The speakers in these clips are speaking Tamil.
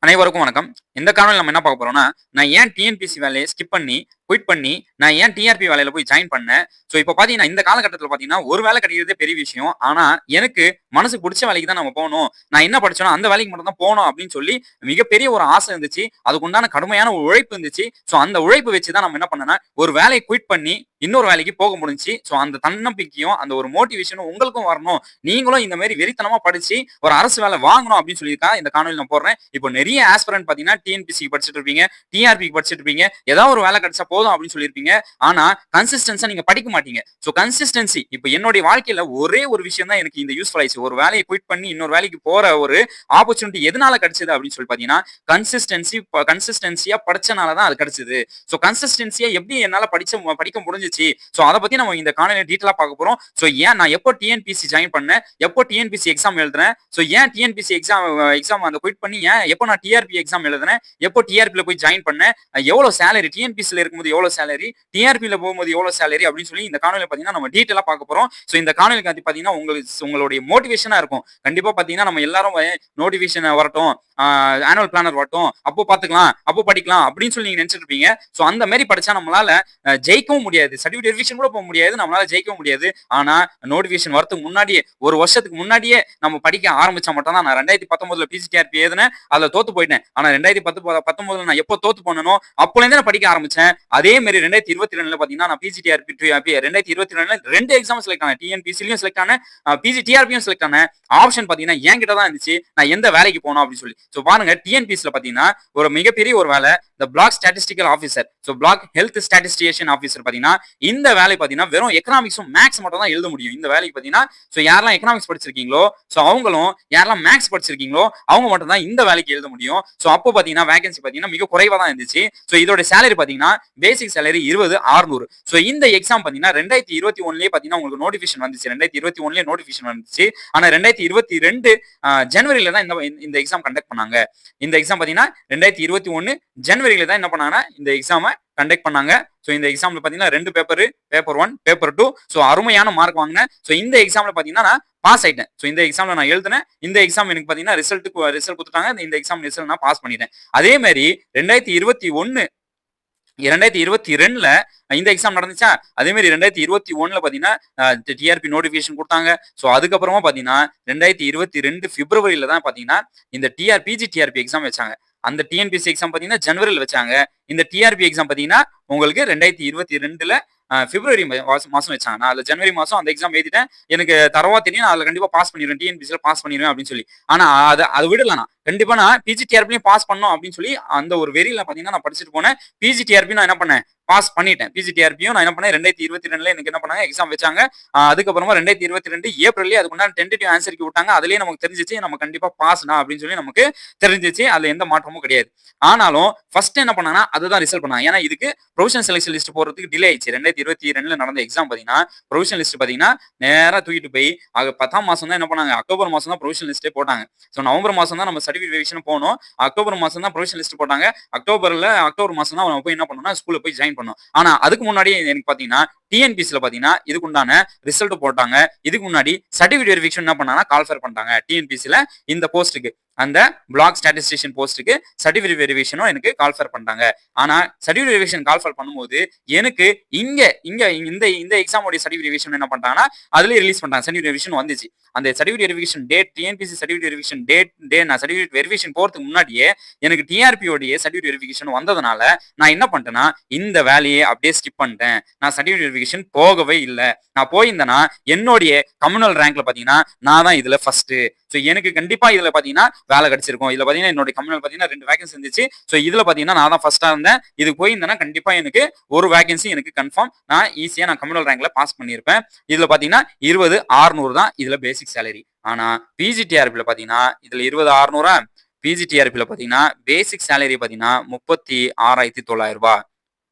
அனைவருக்கும் வணக்கம். இந்த காணொளில நம்ம என்ன பார்க்க போறோம்னா, நான் ஏன் டிஎன்பிஎஸ்சி வேலைய ஸ்கிப் பண்ணி, குயிட் பண்ணி, நான் ஏன் டிஆர்பி வேலையில போய் ஜாயின் பண்ணேன். ஸோ இப்ப பார்த்தீங்கன்னா, இந்த காலகட்டத்தில பார்த்தீங்கன்னா, ஒரு வேலை கிடைக்கிறதே பெரிய விஷயம். ஆனா, எனக்கு மனசுக்கு புடிச்ச வேலைக்கு தான் நம்ம போணும். நான் என்ன படிச்சேனோ அந்த வேலைக்கு மட்டும் தான் போணும் அப்படின்னு சொல்லி மிகப்பெரிய ஒரு ஆசை இருந்துச்சு. அதுக்கு உண்டான கடுமையான ஒரு உழைப்பு இருந்துச்சு. ஸோ அந்த உழைப்பு வச்சு தான் நம்ம என்ன பண்ணேன்னா, ஒரு வேலைய குயிட் பண்ணி இன்னொரு வேலைக்கு போக முடிஞ்சுச்சு. ஸோ அந்த தன்னம்பிக்கையும், அந்த ஒரு மோட்டிவேஷனும் உங்களுக்கும் வரணும். நீங்களும் இந்த மாரி வெறித்தனமா படிச்சு ஒரு அரசு வேலை வாங்கணும் அப்படின்னு சொல்லியிருக்கா இந்த காணொளியில நான் போடுறேன். இப்போ நிறைய ஆஸ்பிரண்ட் பார்த்தீங்கன்னா, டிஎன்பிஎஸ்சிக்கு படிச்சுட்டு இருப்பீங்க, டிஆர்பிக்கு படிச்சுட்டு இருப்பீங்க. ஏதாவது ஒரு வேலை கிடைச்சா போதும் அப்படின்னு சொல்லியிருப்பீங்க. ஆனா கன்சிஸ்டன்ஸா நீங்க படிக்க மாட்டீங்க. ஸோ கன்சிஸ்டன்சி இப்போ என்னுடைய வாழ்க்கையில ஒரே ஒரு விஷயம் தான் எனக்கு இந்த யூஸ்ஃபுல் ஆயிடுச்சு. ஒரு வேலையை குயிட் பண்ணி இன்னொரு வேலைக்கு போற ஒரு ஆப்பர்ச்சுனிட்டி எதனால கிடைச்சது அப்படின்னு சொல்லி பார்த்தீங்கன்னா, கன்சிஸ்டன்சியா படிச்சனால தான் அது கிடைச்சது. ஸோ கன்சிஸ்டன்சியா எப்படி என்னால படிக்க முடிஞ்சுச்சு. ஸோ அதை பத்தி நம்ம இந்த காணொலியில டீட்டெயிலா பார்க்க போறோம். ஸோ ஏன் நான் எப்போ டிஎன்பிஎஸ்சி ஜாயின் பண்ணேன், எப்போ டிஎன்பிஎஸ்சி எக்ஸாம் எழுதுறேன், ஸோ ஏன் டிஎன்பிஎஸ்சி எக்ஸாம் அந்த குயிட் பண்ணி ஏன் எப்போ நான் டிஆர்பி எக்ஸாம் எழுதுறேன், எப்போ டிஆர்பில போய் ஜாயின் பண்ணேன், எவ்வளவு சேலரி டிஎன்பிஎஸ்சில இருக்கும்போது எவ்வளவு சேலரி, டிஆர்பில போகும்போது எவ்வளவு சேலரி அப்படின்னு சொல்லி இந்த காணொலியில பாத்தீங்கன்னா நம்ம டீட்டெயிலா பார்க்க போறோம். ஸோ இந்த காணொலிக்கு பாத்தீங்கன்னா உங்களுடைய மோட்டிவேஷனா இருக்கும். கண்டிப்பா பாத்தீங்கன்னா நம்ம எல்லாரும் நோட்டிபிகேஷன் வரட்டும், ஆனுவல் பிளானர் வரட்டும், அப்போ பாத்துக்கலாம், அப்போ படிக்கலாம் அப்படின்னு சொல்லி நீங்க நினைச்சிட்டு இருப்பீங்க. ஸோ அந்த மாதிரி படிச்சா நம்மளால ஜெயிக்கவும் முடியாது, சர்டிஃபிகேட் வெரிஃபிகேஷன் கூட போக முடியாது, நம்மளால ஜெயிக்கவும் முடியாது. ஆனா நோட்டிபிகேஷன் வரதுக்கு முன்னாடியே, ஒரு வருஷத்துக்கு முன்னாடியே நம்ம படிக்க ஆரம்பிச்சா மட்டும் தான். நான் 2019 பிஜிடிஆர்பி எழுதினேன், அதுல தோத்து போயிட்டேன். ஆனா 2019 நான் எப்போ தோத்து போனனோ அப்போல இருந்து நான் படிக்க ஆரம்பிச்சேன். அதே மாதிரி 2022ல பாத்தீங்கன்னா நான் பிஜிடிஆர்பி 2022ல 2 எக்ஸாம் செலக்ட் ஆனேன். டிஎன்பிசிலயும் செலக்ட் ஆனேன், பிஜிடிஆர்பியும் செலக்ட் ஆனேன். ஆப்ஷன் பாத்தீங்கன்னா என்கிட்ட தான் இருந்துச்சு, நான் எந்த வேலைக்கு போகணும் அப்படின்னு சொல்லி. ஸோ பாருங்க, டிஎன்பிசில பாத்தீங்கன்னா ஒரு மிகப்பெரிய ஒரு வேலை, இந்த block statistical officer, so block health statistician officer பாத்தீங்கன்னா இந்த வேலை பாத்தீங்கன்னா வெறும் எக்கனாமிக்ஸும் மேக்ஸ் மட்டும் தான் எழுத முடியும். இந்த வேலைக்கு பாத்தீங்கன்னா ஸோ யாரெல்லாம் எக்கனாமிக்ஸ் படிச்சிருக்கீங்களோ, ஸோ அவங்களும் யாரெல்லாம் மேக்ஸ் படிச்சிருக்கீங்களோ அவங்க மட்டும் தான் இந்த வேலைக்கு எழுத முடியும். ஸோ அப்போ பாத்தீங்கன்னா வேகன்சி பாத்தீங்கன்னா மிக குறைவா தான் இருந்துச்சு. ஸோ இதோட சேலரி பாத்தீங்கன்னா பேசிக் சேலரி 20,600. ஸோ இந்த எக்ஸாம் பாத்தீங்கன்னா 2021லயே பாத்தீங்கன்னா உங்களுக்கு நோட்டிபிகேஷன் வந்துச்சு. 2021லயே நோட்டிபிகேஷன் வந்துச்சு. ஆனா 2022 ஜனவரியில தான் இந்த எக்ஸாம் கண்டக்ட் பண்ணாங்க. இந்த எக்ஸாம் பாத்தீங்கன்னா 2021 ஜனவரியில தான் என்ன பண்ணாங்கன்னா இந்த எக்ஸாமை கண்டக்ட் பண்ணாங்க. ஸோ இந்த எக்ஸாம்ல பாத்தீங்கன்னா 2 பேப்பர், பேப்பர் 1, பேப்பர் 2. ஸோ அருமையான மார்க் வாங்கினேன். ஸோ இந்த எக்ஸாம்ல பாத்தீங்கன்னா நான் பாஸ் ஆயிட்டேன். ஸோ இந்த எக்ஸாம்ல நான் எழுதினேன். இந்த எக்ஸாம் எனக்கு பாத்தீங்கன்னா ரிசல்ட் கொடுத்துட்டாங்க. இந்த எக்ஸாம் ரிசல்ட் நான் பாஸ் பண்ணிட்டேன். அதே மாதிரி 2022ல இந்த எக்ஸாம் நடந்துச்சா, அதே மாதிரி 2021ல பாத்தீங்கன்னா டிஆர்பி நோட்டிபிகேஷன் கொடுத்தாங்க. ஸோ அதுக்கப்புறமா பாத்தீங்கன்னா 2022 பிப்ரவரியில தான் பாத்தீங்கன்னா இந்த பிஜிடிஆர்பி எக்ஸாம் வச்சாங்க. அந்த டிஎன்பிஎஸ்சி எக்ஸாம் பாத்தீங்கன்னா ஜனவரியில் வச்சாங்க. இந்த டிஆர்பி எக்ஸாம் பாத்தீங்கன்னா உங்களுக்கு 2022ல பிப்ரவரி மாசம் வச்சாங்க. நான் அதுல ஜனவரி மாசம் அந்த எக்ஸாம் எழுதிட்டேன். எனக்கு தரவா தெரியும், நான் அதுல கண்டிப்பா பாஸ் பண்ணிடுவேன், டிஎன்பிஎஸ்சில பாஸ் பண்ணிடுவேன் அப்படின்னு சொல்லி. ஆனா அதை விடல, நான் கண்டிப்பா நான் பிஜிடிஆர்பிலையும் பாஸ் பண்ணணும் அப்படின்னு சொல்லி அந்த ஒரு வெறியில பாத்தீங்கன்னா நான் படிச்சுட்டு போனேன். பிஜிடிஆர்பி நான் என்ன பண்ணேன், பாஸ் பண்ணிட்டேன். பிஜிடிஆர்பியும் நான் என்ன பண்ணேன், 2022ல எனக்கு என்ன பண்ணாங்க, எக்ஸாம் வச்சாங்க. அதுக்கப்புறமா 2022 ஏப்ரல்லே அதுக்குண்டான டென்டேட்டிவ் ஆன்சருக்கு விட்டாங்க. அதுலயே நமக்கு தெரிஞ்சிச்சு நம்ம கண்டிப்பா பாஸ்னா அப்படின்னு சொல்லி நமக்கு தெரிஞ்சிச்சு. அதுல எந்த மாற்றமும் கிடையாது. ஆனாலும் ஃபர்ஸ்ட் என்ன பண்ணாங்கன்னா அதுதான் ரிசல்ட் பண்ணாங்க. ஏன்னா இதுக்கு ப்ரொவிஷனல் செலக்ஷன் லிஸ்ட் போறதுக்கு டிலே ஆயிடுச்சு. 2022ல நடந்த எக்ஸாம் பாத்தீங்கன்னா ப்ரொவிஷனல் லிஸ்ட் பாத்தீங்கன்னா நேரா தூக்கிட்டு போய் 10ஆம் மாசம் தான் என்ன பண்ணாங்க, அக்டோபர் மாசம் தான் ப்ரொவிஷனல் லிஸ்டே போட்டாங்க. ஸோ நவம்பர் மாசம் தான் நம்ம சர்டிஃபிகேட் வெரிஃபிகேஷன் போனோம். அக்டோபர் மாசம் தான் ப்ரொவிஷனல் லிஸ்ட் போட்டாங்க. அக்டோபர் மாசம் தான் நம்ம போய் என்ன பண்ணோம்னா ஸ்கூல்ல போய் ஜாயின் பண்ணோம். ஆனா அதுக்கு முன்னாடியே எனக்கு பாத்தீங்கன்னா டிஎன்பிஎஸ்சில பாத்தீங்கன்னா இதுக்குண்டான ரிசல்ட் போட்டாங்க. இதுக்கு முன்னாடி சர்டிஃபிகேட் வெரிஃபிகேஷன் என்ன பண்ணாங்கன்னா கால்ஃபர் பண்ணிட்டாங்க. டிஎன்பிஎஸ்சில இந்த போஸ்ட்டுக்கு, அந்த பிளாக் ஸ்டாட்டிஸ்டிஷியன் போஸ்ட்டுக்கு சர்டிஃபிகேட் வெரிஃபிகேஷனும் எனக்கு கால்ஃபர் பண்ணிட்டாங்க. ஆனா சர்டிஃபிகேட் வெரிஃபிகேஷன் கால்ஃபர் பண்ணும்போது எனக்கு இந்த எக்ஸாமோட சர்டிஃபிகேட் வெரிஃபிகேஷன் என்ன பண்ணிட்டாங்கன்னா அதுலயே ரிலீஸ் பண்ணிட்டாங்க. சர்டிஃபிகேட் வெரிஃபிகேஷன் வந்துச்சு. அந்த certificate verification date, TNPSC certificate verification date நான் சர்டிஃபிகேட் வெரிஃபிகேஷன் போறதுக்கு முன்னாடியே எனக்கு டிஆர்பியோடைய சர்டிஃபிகேட் வெரிஃபிகேஷன் வந்ததுனால நான் என்ன பண்ணிட்டேன்னா இந்த வேலையை அப்படியே ஸ்கிப் பண்ணிட்டேன். நான் சர்டிஃபிகேட் வெரிஃபிகேஷன் போகவே இல்லை. நான் போயிருந்தேன்னா என்னுடைய கம்யூனல் ரேங்க்ல பாத்தீங்கன்னா நான் தான் இதுல ஃபர்ஸ்ட். ஸோ எனக்கு கண்டிப்பா இதுல பாத்தீங்கன்னா வேலை கிடைச்சிருக்கும். இதுல பாத்தீங்கன்னா என்னோட கம்யூனல் பாத்தீங்கன்னா 2 வேகன்சி இருந்துச்சு. ஸோ இதுல பாத்தீங்கன்னா நான் தான் ஃபர்ஸ்டா இருந்தேன். இது போயிருந்தேன்னா கண்டிப்பா எனக்கு ஒரு வேகன்சி எனக்கு கன்ஃபார்ம், நான் ஈஸியா நான் கம்யூனல் ரேங்க்ல பாஸ் பண்ணியிருப்பேன். இதுல பாத்தீங்கன்னா 20,600 தான் இதுல பேசிக் சேலரி. ஆனா பிஜிடிஆர்பில பாத்தீங்கன்னா இதுல 20,600, பிஜிடிஆர்பில பாத்தீங்கன்னா பேசிக் சேலரி பாத்தீங்கன்னா 36,900 ரூபாய்,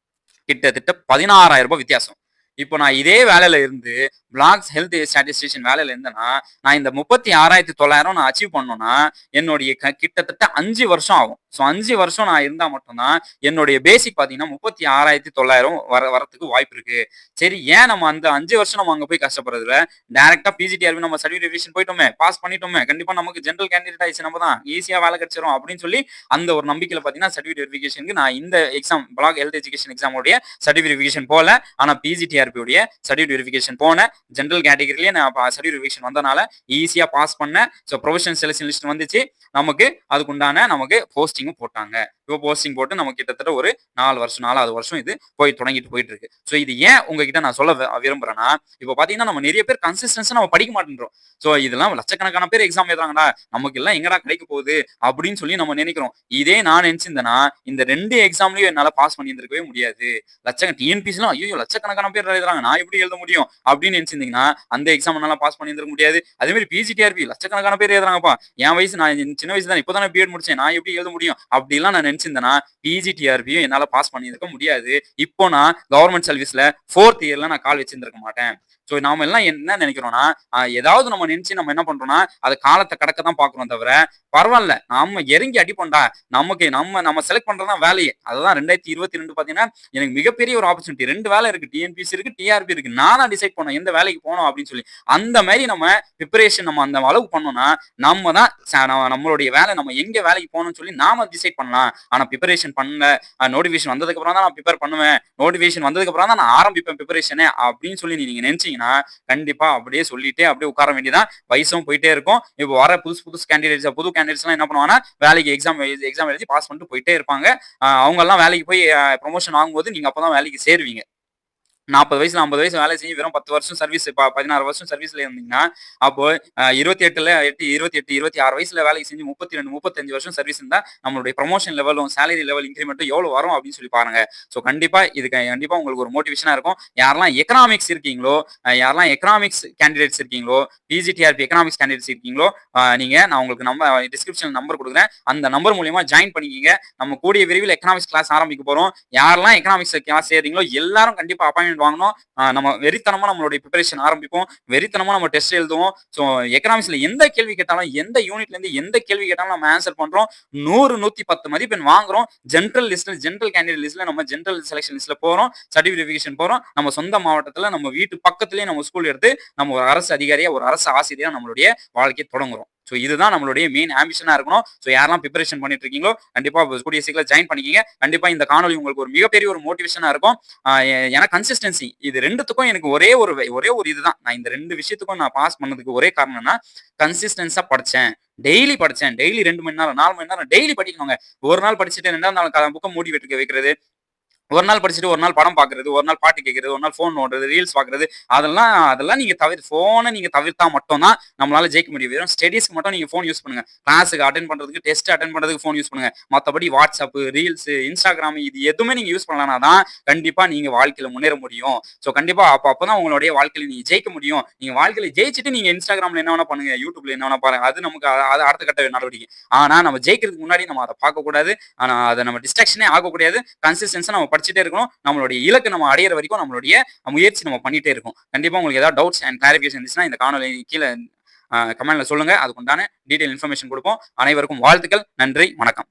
கிட்டத்தட்ட 16,000 ரூபாய் வித்தியாசம். இப்போ நான் இதே வேலையில இருந்து பிளாக்ஸ் ஹெல்த் ஸ்டாட்டிஸ்டிஷியன் வேலையில இருந்தேன்னா, நான் இந்த 36,900 நான் அச்சீவ் பண்ணணும்னா, என்னுடைய கிட்டத்தட்ட 5 வருஷம் ஆகும். ஸோ 5 வருஷம் நான் இருந்தா மட்டும் தான், என்னுடைய பேசிக் பார்த்தீங்கன்னா 36,900 வரதுக்கு வாய்ப்பு இருக்கு. சரி ஏன் நம்ம அந்த 5 வருஷம் நம்ம அங்க போய் கஷ்டப்படுறதுல, டைரக்ட்டா பிஜிடிஆர்பி நம்ம சர்டிஃபிகேட் ரிவிஷன் போயிட்டோமே, பாஸ் பண்ணிட்டோமே, கண்டிப்பா நமக்கு ஜெனரல் கேண்டிடேட் ஆயிடுச்சு நம்ம தான். ஈஸியா வேலை கிடைச்சிரும் அப்படின்னு சொல்லி, அந்த ஒரு நம்பிக்கையில பார்த்தீங்கன்னா சர்டிஃபிகேட் வெரிஃபிகேஷனுக்கு நான் இந்த exam black health education exam உடைய சர்டிஃபிகேட் வெரிஃபிகேஷன் போல. ஆனா பிஜிடிஆர்பி உடைய சர்டிஃபிகேட் வெரிஃபிகேஷன் போனேன். ஜெனரல் கேட்டகரியிலேயே நான் சர்டிஃபிகேட் வெரிஃபிகேஷன் வந்தனால ஈஸியா பாஸ் பண்ணேன். ஸோ ப்ரொஃபஷனல் செலக்ஷன் லிஸ்ட் வந்துச்சு. நமக்கு அதுக்குண்டான நமக்கு போஸ்டிங்கும் போட்டாங்க. இப்போ போஸ்டிங் போட்டு நமக்கு கிட்டத்தட்ட ஒரு 4 வருஷம் 4வது வருஷம் இது தொடங்கிட்டு போயிட்டு இருக்கு. ஸோ இது ஏன் உங்ககிட்ட நான் சொல்ல விரும்புறேன்னா, இப்போ பாத்தீங்கன்னா நம்ம நிறைய பேர் கன்சிஸ்டன்ஸா நம்ம படிக்க மாட்டேன்றோம். ஸோ இதெல்லாம் லட்சக்கணக்கான பேர் எக்ஸாம் எழுதுறாங்கடா, நமக்கு எல்லாம் எங்கடா கிடைக்க போகுது அப்படின்னு சொல்லி நம்ம நினைக்கிறோம். இதே நான் நினைச்சிருந்தேன்னா இந்த 2 எக்ஸாம்லயும் என்னால பாஸ் பண்ணியிருந்திருக்கவே முடியாது. டிஎன்பிசிலாம் ஐயோ லட்சக்கணக்கான பேர் எழுதுறாங்க, நான் எப்படி எழுத முடியும் அப்படின்னு நினைச்சிருந்தீங்கன்னா அந்த எக்ஸாம் என்னால பாஸ் பண்ணியிருந்திருக்க முடியாது. அதே மாதிரி பிஜிடிஆர்பி லட்சக்கணக்கான பேர் எழுதுறாங்கப்பா, என் வயசு நான் சின்ன வயசு தான், இப்போதான் பிஎட் முடிச்சேன், நான் எப்படி எழுத முடியும் அப்படிலாம் நான் நினைச்சிருந்தேன்னா பிஜிடிஆர்பியும் என்னால பாஸ் பண்ணியிருக்க முடியாது. இப்போ நான் கவர்மெண்ட் சர்வீஸ்ல 4th இயர்ல நான் கால் வச்சிருந்திருக்க மாட்டேன். ஸோ நாம எல்லாம் என்ன நினைக்கிறோம்னா, ஏதாவது நம்ம நினைச்சு நம்ம என்ன பண்றோம்னா அது காலத்தை கடக்க தான் பாக்குறோம் தவிர, பரவாயில்ல நம்ம இறங்கி அடிப்போம்டா, நமக்கு நம்ம செலக்ட் பண்றதுதான் வேலையே. அதுதான் 2022 பாத்தீங்கன்னா எனக்கு மிகப்பெரிய ஒரு ஆப்பர்ச்சுனிட்டி. 2 வேலை இருக்கு, டிஎன்பிசி இருக்கு, டிஆர்பி இருக்கு. நானா டிசைட் பண்ணோம் எந்த வேலைக்கு போகணும் அப்படின்னு சொல்லி. அந்த மாதிரி நம்ம ப்ரிப்பரேஷன் நம்ம அந்த அளவுக்கு பண்ணோம்னா நம்ம தான் நம்மளுடைய வேலை, நம்ம எங்க வேலைக்கு போகணும்னு சொல்லி நாம டிசைட் பண்ணலாம். ஆனா ப்ரிப்பரேஷன் பண்ணல, நோட்டிபிகேஷன் வந்ததுக்கு அப்புறம் தான் நான் ப்ரிப்பேர் பண்ணுவேன், நோட்டிபிகேஷன் வந்ததுக்கு அப்புறம் தான் நான் ஆரம்பிப்பேன் ப்ரிப்பரேஷனே அப்படின்னு சொல்லி நீங்க நினைச்சீங்கன்னா கண்டிப்பா அப்படியே சொல்லிட்டே அப்படியே உட்கார வேண்டியதான். வயசும் போயிட்டே இருக்கும். இப்போ வர புது கேண்டிடேட்ஸ் எல்லாம் என்ன பண்ணுவாங்கன்னா வேலைக்கு எக்ஸாம் எழுதி பாஸ் பண்ணிட்டு போயிட்டே இருப்பாங்க. அவங்க எல்லாம் வேலைக்கு போய் ப்ரொமோஷன் ஆகும்போது நீங்க அப்பதான் வேலைக்கு சேருவீங்க. 40 வயசுல 50 வயசு வேலை செஞ்சு வெறும் 10 வருஷம் சர்வீஸ் 16 வருஷம் சர்வீஸ்ல இருந்தீங்கன்னா அப்போ 26 வயசுல வேலைக்கு செஞ்சு 32 35 வருஷம் சர்வீஸ் இருந்தா நம்மளுடைய ப்ரமோஷன் லெவலும் சேலரி லெவல் இன்க்ரிமெண்ட்டும் எவ்வளவு வரும் அப்படின்னு சொல்லி பாருங்க. ஸோ கண்டிப்பா கண்டிப்பா உங்களுக்கு ஒரு மோட்டிவேஷனா இருக்கும். யாரெல்லாம் எக்கனாமிக்ஸ் இருக்கீங்களோ, யாரெல்லாம் எக்கனாமிக்ஸ் கேண்டிடேட்ஸ் இருக்கீங்களோ, பிஜிடிஆர்பி எக்கனாமிக்ஸ் கேண்டிடேட்ஸ் இருக்கீங்களோ, நான் உங்களுக்கு டிஸ்கிரிப்ஷன் நம்பர் கொடுக்குறேன். அந்த நம்பர் மூலியமா ஜாயின் பண்ணிக்கிங்க. நம்ம கூடிய விரைவில் எக்கனாமிக்ஸ் கிளாஸ் ஆரம்பிக்க போறோம். யாரெல்லாம் எக்கனாமிக்ஸ் கிளாஸ் சேர்றீங்களோ எல்லாரும் கண்டிப்பா அப்பாயின்மெண்ட் வாங்கணும். நம்ம வெறித்தனமா நம்மளுடைய ப்ரிப்பரேஷன் ஆரம்பிப்போம். வெறித்தனமா நம்ம டெஸ்ட் எழுதுவோம். ஸோ எக்கனாமிக்ஸ்ல எந்த கேள்வி கேட்டாலும், எந்த யூனிட்ல இருந்து எந்த கேள்வி கேட்டாலும் நம்ம ஆன்சர் பண்றோம். 100 110 மதிப்பெண் வாங்குறோம். ஜெனரல் கேண்டிடேட் லிஸ்ட்ல நம்ம ஜெனரல் செலக்ஷன் லிஸ்ட்ல போறோம். சர்டிஃபிகேட் வெரிஃபிகேஷன் போறோம். நம்ம சொந்த மாவட்டத்துல நம்ம வீட்டு பக்கத்துலயே நம்ம ஸ்கூல் எடுத்து நம்ம ஒரு அரசு அதிகாரியா, ஒரு அரசு ஆசிரியரா நம்மளுடைய வாழ்க்கையை தொடங்குறோம். ஸோ இதுதான் நம்மளுடைய மெயின் ஆம்பிஷனா இருக்கணும். ஸோ யாரெல்லாம் ப்ரிப்பரேஷன் பண்ணிட்டு இருக்கீங்களோ கண்டிப்பா கூடிய சீக்கிரம் ஜாயின் பண்ணிக்கிங்க. கண்டிப்பா இந்த காணொலி உங்களுக்கு ஒரு மிகப்பெரிய ஒரு மோட்டிவேஷனா இருக்கும். ஏன்னா கன்சிஸ்டன்சி இது ரெண்டுத்துக்கும் எனக்கு ஒரே ஒரு இதுதான். நான் இந்த 2 விஷயத்துக்கும் நான் பாஸ் பண்ணதுக்கு ஒரே காரணம்னா கன்சிஸ்டன்ஸா படிச்சேன். டெய்லி 2 மணி நேரம் 4 மணி நேரம் டெய்லி படிக்கணுங்க. ஒரு நாள் படிச்சுட்டு 2வது நாள் புக்கை மூடி வைக்கிறது, ஒரு நாள் படிச்சுட்டு ஒரு நாள் படம் பாக்குறது, ஒரு நாள் பாட்டு கேட்கறது, ஒரு நாள் போன் நோண்டுறது, ரீல்ஸ் பாக்குறது, அதெல்லாம் நீங்க போனை நீங்க தவிர்த்தா மட்டும் தான் நம்மளால ஜெயிக்க முடியும். வெறும் ஸ்டடீஸ்க்கு மட்டும் நீங்க போன் யூஸ் பண்ணுங்க. கிளாஸுக்கு அட்டென்ட் பண்றதுக்கு, டெஸ்ட் அட்டென்ட் பண்றதுக்கு போன் யூஸ் பண்ணுங்க. மத்தபடி வாட்ஸ்அப், ரீல்ஸ், இன்ஸ்டாகிராம் இது எதுவுமே நீங்க யூஸ் பண்ணலனா தான் கண்டிப்பா நீங்க வாழ்க்கையில முன்னேற முடியும். சோ கண்டிப்பா அப்பதான் உங்களுடைய வாழ்க்கையில நீங்க ஜெயிக்க முடியும். நீங்க வாழ்க்கையில ஜெயிச்சுட்டு நீங்க இன்ஸ்டாகிராம்ல என்ன வேணா பண்ணுங்க, யூடியூப்ல என்ன வேணா பாருங்க, அது நமக்கு அது அடுத்த கட்ட நடவடிக்கை. ஆனா நம்ம ஜெயிக்கிறதுக்கு முன்னாடி நம்ம அதை பார்க்க கூடாது. ஆனா அதை நம்ம டிஸ்ட்ராக்ஷனே ஆகக்கூடாது. கன்சிஸ்டன்ஸா நம்ம படிச்சுட்டே இருக்கணும். நம்மளுடைய இலக்கு நம்ம அடையிற வரைக்கும் நம்மளுடைய முயற்சி நம்ம பண்ணிட்டே இருக்கும். கண்டிப்பா உங்களுக்கு ஏதாவது டவுட்ஸ் அண்ட் கிளாரிஃபிகேஷன் இருந்துச்சுன்னா இந்த காணொலி கீழே கமெண்ட்ல சொல்லுங்க. அதுக்குண்டான டீடைல் இன்ஃபர்மேஷன் கொடுப்போம். அனைவருக்கும் வாழ்த்துக்கள். நன்றி, வணக்கம்.